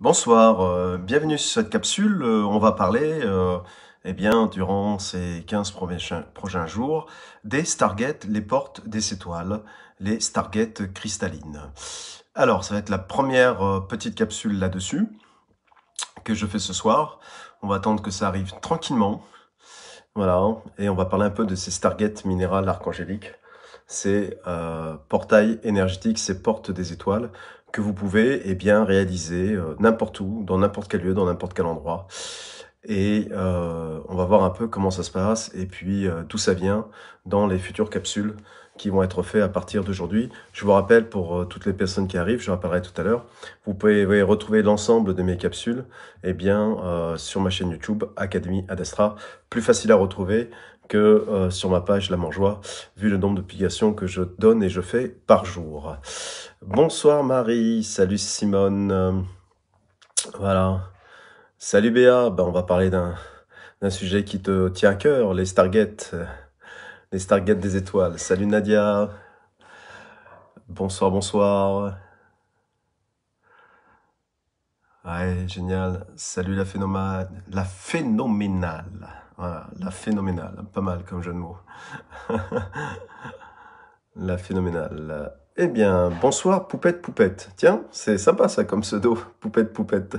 Bonsoir, bienvenue sur cette capsule. On va parler, durant ces 15 prochains jours, des Stargate, les portes des étoiles, les Stargate cristallines. Alors, ça va être la première petite capsule là-dessus que je fais ce soir. On va attendre que ça arrive tranquillement. Voilà, et on va parler un peu de ces Stargate minérales archangéliques. Ces portails énergétiques, ces portes des étoiles que vous pouvez réaliser n'importe où, dans n'importe quel lieu, dans n'importe quel endroit. Et on va voir un peu comment ça se passe et puis d'où ça vient dans les futures capsules qui vont être faites à partir d'aujourd'hui. Je vous rappelle pour toutes les personnes qui arrivent, je rappellerai tout à l'heure, vous pouvez retrouver l'ensemble de mes capsules sur ma chaîne YouTube Académie Adestra. Plus facile à retrouver que sur ma page La Mangeoire, vu le nombre de publications que je donne et je fais par jour. Bonsoir Marie, salut Simone, voilà. Salut Béa, on va parler d'un sujet qui te tient à cœur, les Stargate des étoiles. Salut Nadia, bonsoir, bonsoir. Ouais, génial. Salut la phénoménale. Voilà, la phénoménale, pas mal comme jeu de mots. La phénoménale. Eh bien, bonsoir Poupette Poupette. Tiens, c'est sympa ça comme pseudo, Poupette Poupette.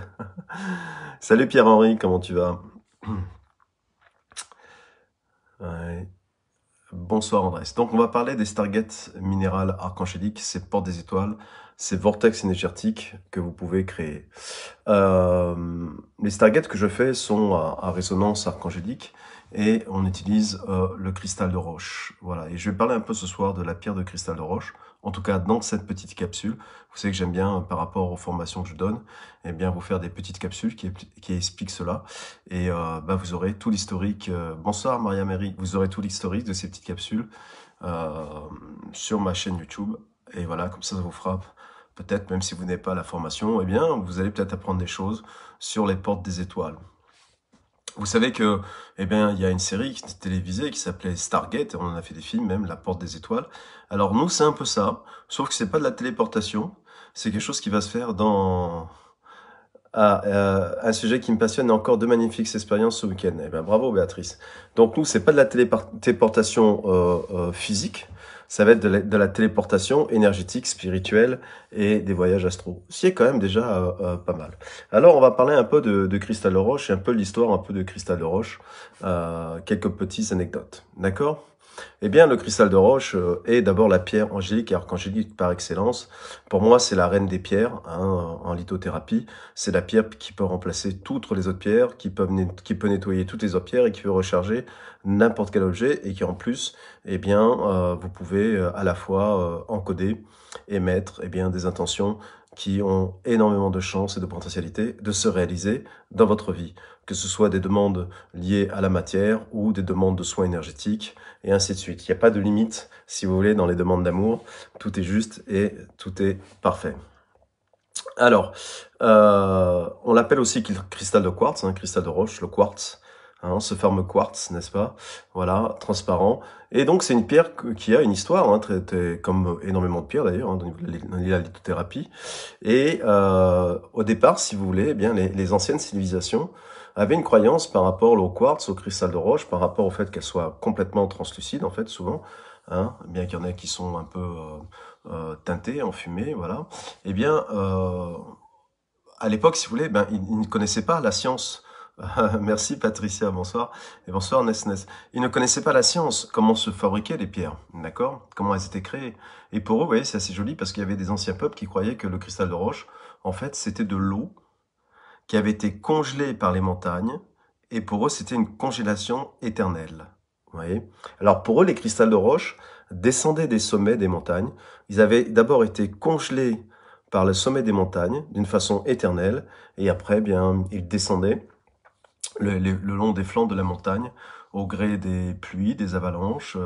Salut Pierre-Henri, comment tu vas? Ouais. Bonsoir Andrés. Donc on va parler des Stargates minérales archangéliques, ces portes des étoiles, ces vortex énergétiques que vous pouvez créer. Les Stargates que je fais sont à résonance archangélique et on utilise le cristal de roche. Voilà. Et je vais parler un peu ce soir de la pierre de cristal de roche, en tout cas dans cette petite capsule. Vous savez que j'aime bien, par rapport aux formations que je donne, vous faire des petites capsules qui expliquent cela. Et vous aurez tout l'historique. Bonsoir Maria-Méry, vous aurez tout l'historique de ces petites capsules sur ma chaîne YouTube. Et voilà, comme ça vous fera peut-être, même si vous n'avez pas la formation, vous allez peut-être apprendre des choses sur les portes des étoiles. Vous savez que, il y a une série télévisée qui s'appelait Stargate, et on en a fait des films même, La Porte des Étoiles. Alors nous, c'est un peu ça, sauf que c'est pas de la téléportation, c'est quelque chose qui va se faire dans un sujet qui me passionne et encore deux magnifiques expériences ce week-end. Bravo Béatrice. Donc nous, c'est pas de la téléportation physique, ça va être de la téléportation énergétique, spirituelle et des voyages astro. Ce qui est quand même déjà pas mal. Alors on va parler un peu de cristal de roche et un peu l'histoire un peu de cristal de roche, quelques petites anecdotes. D'accord? Le cristal de roche est d'abord la pierre angélique et archangélique par excellence. Pour moi, c'est la reine des pierres en lithothérapie. C'est la pierre qui peut remplacer toutes les autres pierres, qui peut nettoyer toutes les autres pierres et qui peut recharger n'importe quel objet et qui en plus, vous pouvez à la fois encoder et mettre des intentions qui ont énormément de chances et de potentialité de se réaliser dans votre vie, que ce soit des demandes liées à la matière ou des demandes de soins énergétiques, et ainsi de suite. Il n'y a pas de limite, si vous voulez, dans les demandes d'amour. Tout est juste et tout est parfait. Alors, on l'appelle aussi cristal de quartz, cristal de roche, le quartz, ce fameux quartz, n'est-ce pas? Voilà, transparent. Et donc, c'est une pierre qui a une histoire, comme énormément de pierres d'ailleurs, dans la lithothérapie. Et au départ, si vous voulez, les anciennes civilisations avaient une croyance par rapport au quartz, au cristal de roche, par rapport au fait qu'elle soit complètement translucide, en fait, souvent, bien qu'il y en ait qui sont un peu teintées, enfumées, voilà. À l'époque, si vous voulez, ils ne connaissaient pas la science. Merci Patricia, bonsoir. Et bonsoir Nesnes. Ils ne connaissaient pas la science, comment se fabriquaient les pierres, d'accord? Comment elles étaient créées. Et pour eux, vous voyez, c'est assez joli parce qu'il y avait des anciens peuples qui croyaient que le cristal de roche, en fait, c'était de l'eau qui avait été congelée par les montagnes. Et pour eux, c'était une congélation éternelle. Vous voyez? Alors pour eux, les cristals de roche descendaient des sommets des montagnes. Ils avaient d'abord été congelés par le sommet des montagnes d'une façon éternelle. Et après, ils descendaient le long des flancs de la montagne au gré des pluies, des avalanches.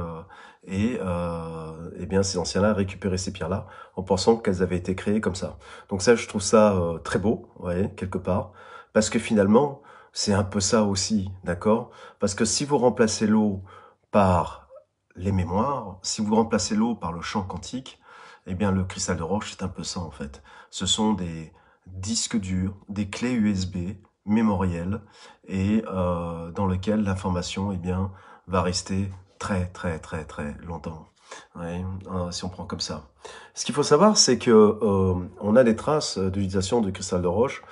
Ces anciens-là récupéraient ces pierres-là en pensant qu'elles avaient été créées comme ça. Donc ça, je trouve ça très beau, vous voyez, quelque part. Parce que finalement, c'est un peu ça aussi, d'accord? Parce que si vous remplacez l'eau par les mémoires, si vous remplacez l'eau par le champ quantique, le cristal de roche, c'est un peu ça en fait. Ce sont disques durs, des clés USB, mémorielles, et dans lequel l'information eh bien, va rester très très très très longtemps. Ouais, si on prend comme ça. Ce qu'il faut savoir, c'est que on a des traces d'utilisation de cristal de roche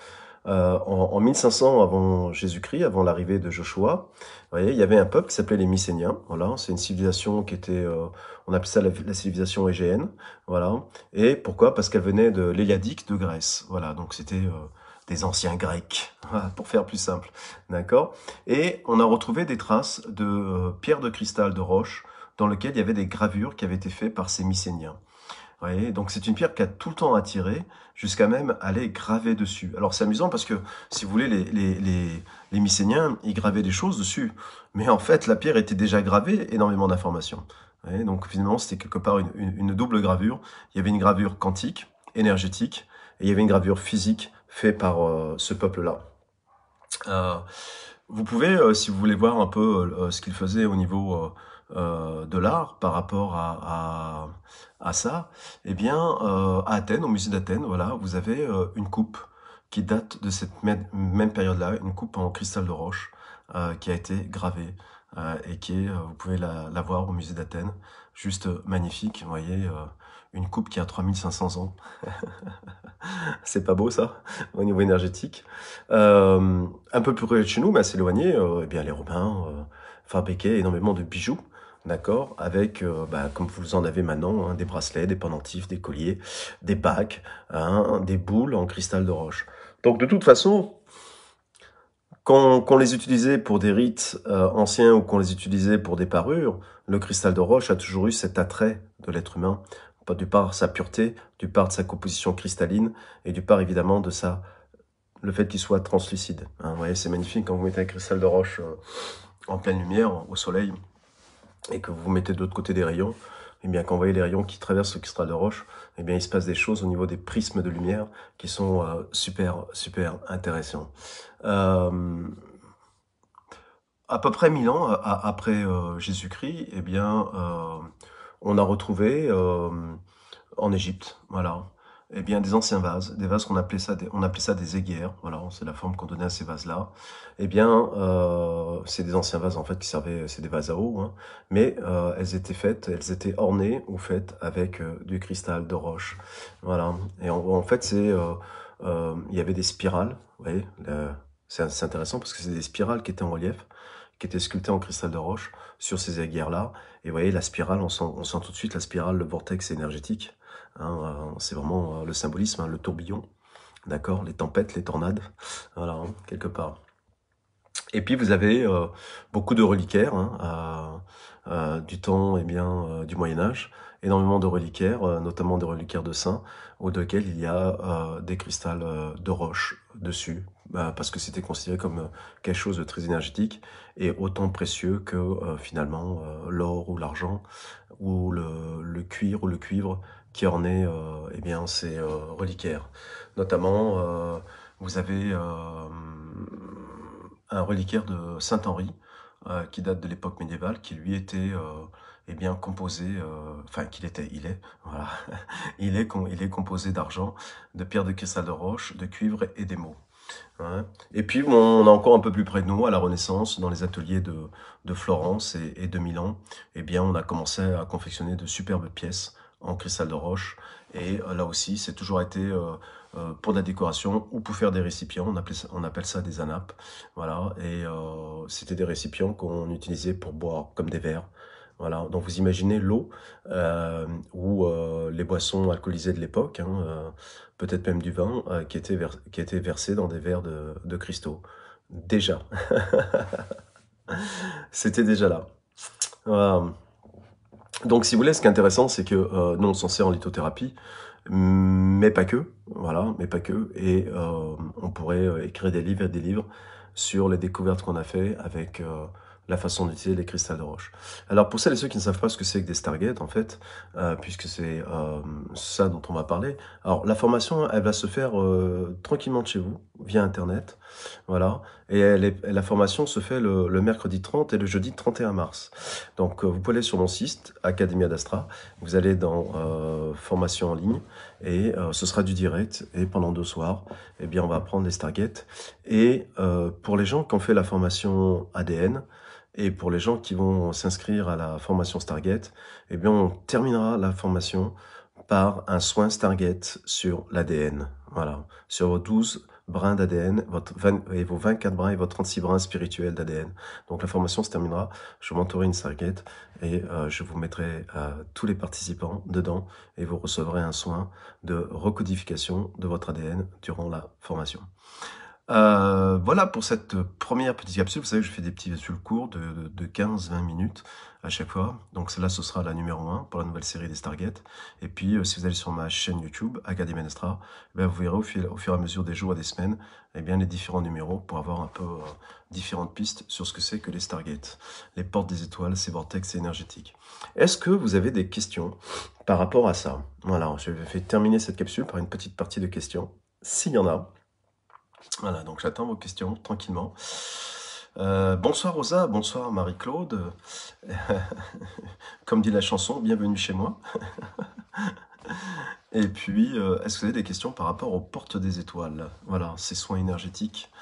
en 1500 avant Jésus-Christ, avant l'arrivée de Joshua. Vous voyez, il y avait un peuple qui s'appelait les Mycéniens. Voilà, c'est une civilisation qui était, on appelle ça la civilisation égéenne. Voilà. Et pourquoi? Parce qu'elle venait de l'Héliadique de Grèce. Voilà, donc c'était des anciens Grecs, voilà, pour faire plus simple. D'accord? Et on a retrouvé des traces de pierres de cristal de roche dans lesquelles il y avait des gravures qui avaient été faites par ces Mycéniens. Vous voyez, donc c'est une pierre qui a tout le temps attiré, jusqu'à même aller graver dessus. Alors c'est amusant parce que, si vous voulez, les Mycéniens, ils gravaient des choses dessus. Mais en fait, la pierre était déjà gravée, énormément d'informations. Vous voyez, donc finalement, c'était quelque part une double gravure. Il y avait une gravure quantique, énergétique, et il y avait une gravure physique faite par ce peuple-là. Vous pouvez, si vous voulez voir un peu ce qu'il faisait au niveau de l'art par rapport à ça, eh bien, à Athènes, au musée d'Athènes, voilà, vous avez une coupe qui date de cette même période-là, une coupe en cristal de roche qui a été gravée et qui est, vous pouvez la voir au musée d'Athènes, juste magnifique, vous voyez, une coupe qui a 3500 ans. C'est pas beau ça, au niveau énergétique. Un peu plus près de chez nous, mais assez éloigné, eh bien les Romains fabriquaient énormément de bijoux, d'accord, avec, comme vous en avez maintenant, hein, des bracelets, des pendentifs, des colliers, des bagues, hein, des boules en cristal de roche. Donc de toute façon, qu'on les utilisait pour des rites anciens ou qu'on les utilisait pour des parures, le cristal de roche a toujours eu cet attrait de l'être humain, du par sa pureté, du par de sa composition cristalline et du par évidemment de le fait qu'il soit translucide. Hein, vous voyez, c'est magnifique quand vous mettez un cristal de roche en pleine lumière, au soleil, et que vous mettez de l'autre côté des rayons. Eh bien, quand vous voyez les rayons qui traversent le cristal de roche, eh bien, il se passe des choses au niveau des prismes de lumière qui sont super, super intéressants. À peu près 1000 ans après Jésus-Christ, eh bien, on a retrouvé en Égypte, voilà, eh bien, des anciens vases, des vases on appelait ça des aiguières, voilà, c'est la forme qu'on donnait à ces vases-là. Eh bien, c'est des anciens vases en fait qui servaient, c'est des vases à eau, hein, mais elles étaient ornées ou faites avec du cristal de roche, voilà. Et en fait, il y avait des spirales, vous voyez, c'est intéressant parce que c'est des spirales qui étaient en relief, qui étaient sculptées en cristal de roche sur ces aiguières-là. Et vous voyez, la spirale, on sent tout de suite la spirale, le vortex énergétique. Hein, c'est vraiment le symbolisme, hein, le tourbillon, d'accord, les tempêtes, les tornades, voilà, hein, quelque part. Et puis vous avez beaucoup de reliquaires hein, du temps, eh bien, du Moyen-Âge, énormément de reliquaires, notamment des reliquaires de saints, auxquels il y a des cristals de roche dessus, parce que c'était considéré comme quelque chose de très énergétique et autant précieux que finalement l'or ou l'argent ou le cuir ou le cuivre qui ornait eh bien, ces reliquaires. Notamment, vous avez un reliquaire de Saint-Henri qui date de l'époque médiévale, qui lui était eh bien composé, enfin il est, voilà, il est composé d'argent, de pierres de cristal de roche, de cuivre et d'émaux. Hein. Et puis bon, on a encore un peu plus près de nous, à la Renaissance, dans les ateliers de Florence et de Milan, eh bien on a commencé à confectionner de superbes pièces en cristal de roche. Et là aussi, c'est toujours été pour de la décoration ou pour faire des récipients. On appelle ça des anapes. Voilà. Et c'était des récipients qu'on utilisait pour boire comme des verres. Voilà. Donc vous imaginez l'eau ou les boissons alcoolisées de l'époque, hein, peut-être même du vin, qui était versé dans des verres de cristaux. Déjà. C'était déjà là. Voilà. Donc, si vous voulez, ce qui est intéressant, c'est que nous, on s'en sert en lithothérapie, mais pas que, voilà, mais pas que. Et on pourrait écrire des livres et des livres sur les découvertes qu'on a fait avec la façon d'utiliser les cristals de roche. Alors, pour celles et ceux qui ne savent pas ce que c'est que des Stargate, en fait, puisque c'est ça dont on va parler, alors la formation, elle va se faire tranquillement de chez vous, via Internet, voilà, et la formation se fait le mercredi 30 et le jeudi 31 mars. Donc, vous pouvez aller sur mon site, Academia d'Astra, vous allez dans formation en ligne, et ce sera du direct, et pendant 2 soirs, eh bien, on va apprendre les Stargate. Et pour les gens qui ont fait la formation ADN, et pour les gens qui vont s'inscrire à la formation Stargate, eh bien, on terminera la formation par un soin Stargate sur l'ADN. Voilà, sur vos 12 brins d'ADN, et vos 24 brins et vos 36 brins spirituels d'ADN. Donc la formation se terminera, je mentorerai une Stargate et je vous mettrai tous les participants dedans et vous recevrez un soin de recodification de votre ADN durant la formation. Voilà pour cette première petite capsule. Vous savez que je fais des petits capsules courts de 15-20 minutes à chaque fois. Donc celle-là, ce sera la numéro 1 pour la nouvelle série des Stargate. Et puis, si vous allez sur ma chaîne YouTube, Académie Astra, vous verrez au fur et à mesure des jours et des semaines, eh bien, les différents numéros pour avoir un peu différentes pistes sur ce que c'est que les Stargate. Les portes des étoiles, ces vortex énergétiques. Est-ce que vous avez des questions par rapport à ça? Voilà, je vais terminer cette capsule par une petite partie de questions, s'il y en a. Voilà, donc j'attends vos questions tranquillement. Bonsoir Rosa, bonsoir Marie-Claude. Comme dit la chanson, bienvenue chez moi. Et puis, est-ce que vous avez des questions par rapport aux portes des étoiles? Voilà, ces soins énergétiques,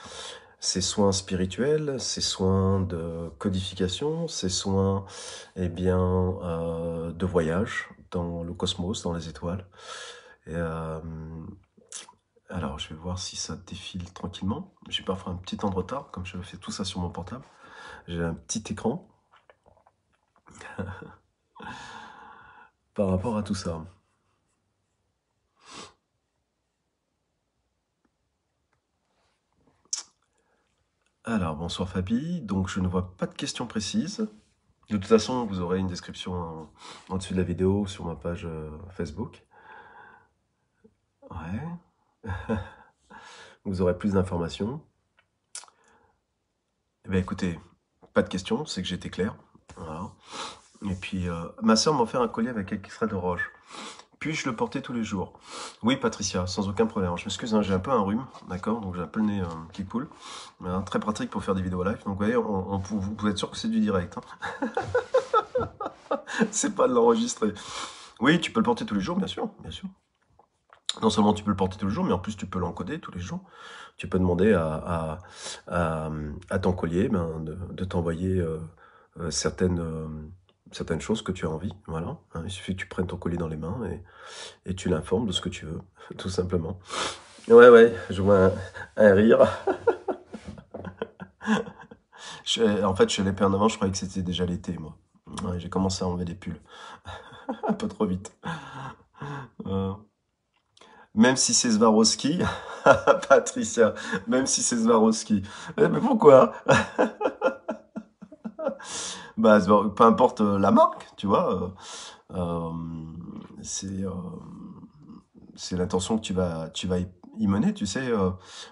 ces soins spirituels, ces soins de codification, ces soins, eh bien, de voyage dans le cosmos, dans les étoiles. Et, alors, je vais voir si ça défile tranquillement. J'ai parfois un petit temps de retard, comme je fais tout ça sur mon portable. J'ai un petit écran par rapport à tout ça. Alors, bonsoir Fabi. Donc, je ne vois pas de questions précises. De toute façon, vous aurez une description en dessus de la vidéo sur ma page Facebook. Ouais. Vous aurez plus d'informations. Eh bien, écoutez, pas de questions, c'est que j'étais clair. Voilà. Et puis, ma soeur m'a offert un collier avec un extrait de roche. Puis-je le porter tous les jours? Oui, Patricia, sans aucun problème. Je m'excuse, hein, j'ai un peu un rhume, d'accord? Donc j'ai un peu le nez qui coule. Très pratique pour faire des vidéos live. Donc vous voyez, vous pouvez être sûr que c'est du direct. Hein. C'est pas de l'enregistrer. Oui, tu peux le porter tous les jours, bien sûr, bien sûr. Non seulement tu peux le porter tous les jours, mais en plus tu peux l'encoder tous les jours. Tu peux demander à ton collier de t'envoyer certaines choses que tu as envie. Voilà. Hein, il suffit que tu prennes ton collier dans les mains et tu l'informes de ce que tu veux, tout simplement. Ouais, je vois un rire. En fait, je suis allé en avant, je croyais que c'était déjà l'été, moi. Ouais, j'ai commencé à enlever des pulls. Un peu trop vite. Euh, Même si c'est Swarovski, Patricia, même si c'est Swarovski. Mais pourquoi? Bah, peu importe la marque, tu vois. Euh, c'est euh, c'est l'intention que tu vas y mener, tu sais.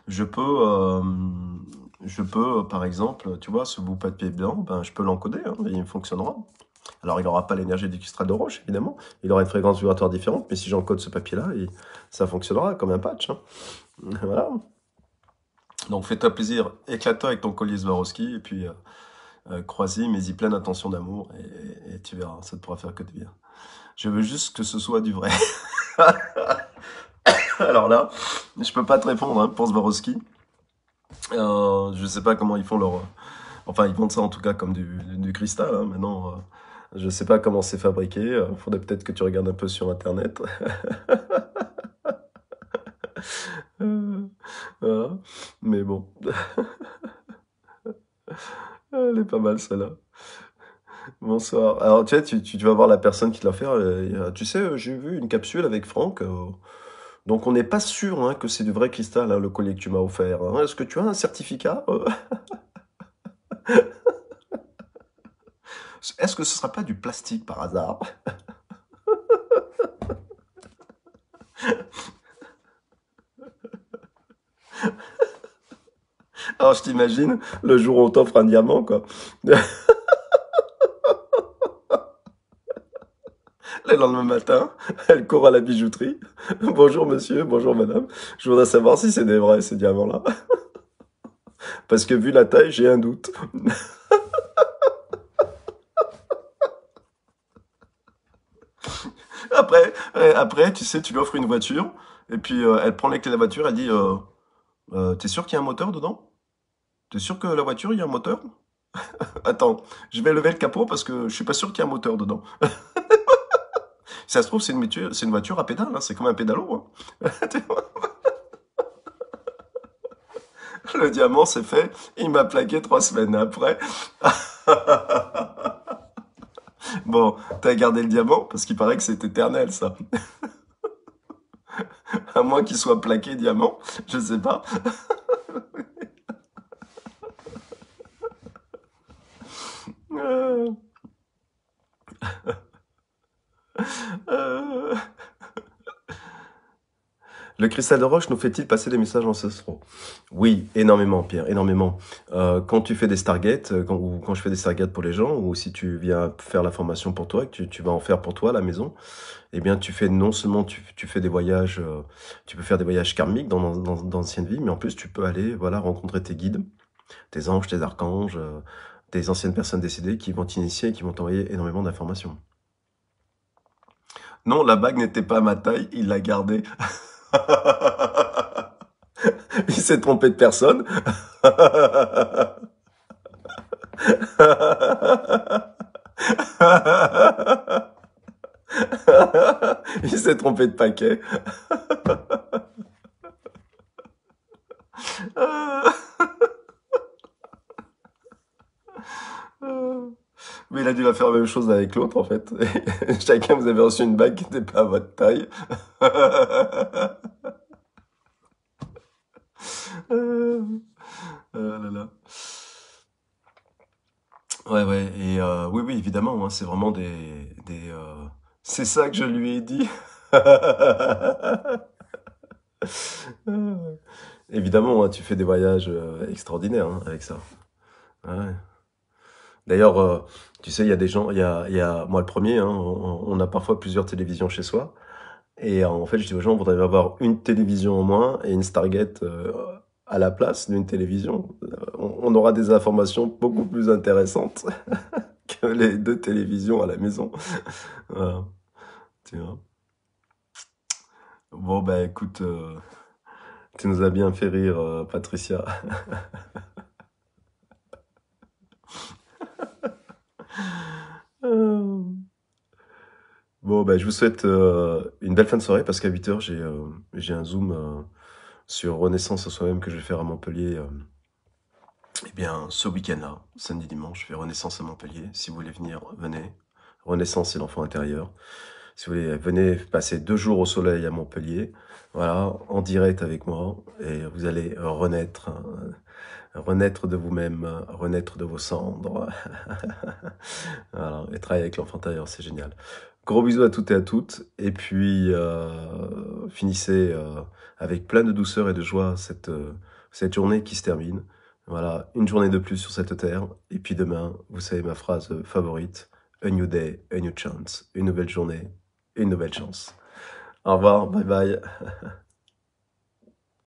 Je peux, par exemple, tu vois, ce bout de papier blanc, ben, je peux l'encoder, hein, et il fonctionnera. Alors, il n'aura pas l'énergie du cristal de roche, évidemment. Il aura une fréquence vibratoire différente, mais si j'encode ce papier-là, ça fonctionnera comme un patch. Hein. Voilà. Donc, fais-toi plaisir, éclate-toi avec ton collier Swarovski, et puis croisez, mais y pleine attention d'amour, et tu verras, ça ne pourra faire que de bien. Je veux juste que ce soit du vrai. Alors là, je peux pas te répondre hein, pour Swarovski. Je sais pas comment ils font leur... Enfin, ils vendent ça en tout cas comme du cristal. Hein. Maintenant, je sais pas comment c'est fabriqué. Faudrait peut-être que tu regardes un peu sur Internet. Voilà. Mais bon. Elle est pas mal, celle-là. Bonsoir. Alors, tu sais, tu vas voir la personne qui te l'a fait. Tu sais, j'ai vu une capsule avec Franck. Donc, on n'est pas sûr hein, que c'est du vrai cristal, hein, le collier que tu m'as offert. Hein. Est-ce que tu as un certificat Est-ce que ce sera pas du plastique par hasard? Alors, je t'imagine le jour où on t'offre un diamant, quoi. Le lendemain matin, elle court à la bijouterie. Bonjour monsieur, bonjour madame. Je voudrais savoir si c'est des vrais, ces diamants-là. Parce que vu la taille, j'ai un doute. Après, tu sais, tu lui offres une voiture, et puis elle prend les clés de la voiture, elle dit t'es sûr qu'il y a un moteur dedans? T'es sûr que la voiture, il y a un moteur? Attends, je vais lever le capot parce que je suis pas sûr qu'il y ait un moteur dedans. Si ça se trouve, c'est une voiture à pédale, hein, c'est comme un pédalo. Hein. Le diamant, c'est fait. Il m'a plaqué 3 semaines après. Bon, t'as gardé le diamant parce qu'il paraît que c'est éternel, ça. À moins qu'il soit plaqué diamant, je sais pas. Euh, euh. Le cristal de roche nous fait-il passer des messages ancestraux? Oui, énormément, Pierre, énormément. Quand tu fais des Stargates, ou quand je fais des Stargates pour les gens, ou si tu viens faire la formation pour toi, que tu vas en faire pour toi à la maison, eh bien, tu fais non seulement tu fais des voyages, tu peux faire des voyages karmiques dans d'anciennes vies, mais en plus, tu peux aller, voilà, rencontrer tes guides, tes anges, tes archanges, tes anciennes personnes décédées qui vont t'initier et qui vont t'envoyer énormément d'informations. Non, la bague n'était pas à ma taille, il l'a gardée. Il s'est trompé de personne. Il s'est trompé de paquet. Mais il a dû la faire la même chose avec l'autre, en fait. Chacun, vous avez reçu une bague qui n'était pas à votre taille. Là là. Ouais, ouais, et oui, oui, évidemment, hein, c'est vraiment c'est ça que je lui ai dit. Évidemment, hein, tu fais des voyages extraordinaires hein, avec ça. Ouais. D'ailleurs, tu sais, il y a des gens, moi le premier, hein, on a parfois plusieurs télévisions chez soi. Et en fait, je dis aux gens, on voudrait avoir une télévision au moins et une Stargate à la place d'une télévision. On aura des informations beaucoup plus intéressantes que les 2 télévisions à la maison. Voilà, tu vois. Bon, bah écoute, tu nous as bien fait rire, Patricia. Euh, Bon, bah je vous souhaite une belle fin de soirée parce qu'à 8 h, j'ai un Zoom sur Renaissance à soi-même que je vais faire à Montpellier. Eh bien, ce week-end-là, samedi, dimanche, je fais Renaissance à Montpellier. Si vous voulez venir, venez. Renaissance, c'est l'enfant intérieur. Si vous voulez, venez passer 2 jours au soleil à Montpellier. Voilà, en direct avec moi. Et vous allez renaître, hein, renaître de vous-même, renaître de vos cendres. Voilà, et travailler avec l'enfant intérieur, c'est génial. Gros bisous à toutes et à toutes. Et puis, finissez avec plein de douceur et de joie cette journée qui se termine. Voilà, une journée de plus sur cette terre. Et puis demain, vous savez ma phrase favorite, a new day, a new chance. Une nouvelle journée, une nouvelle chance. Au revoir, bye bye.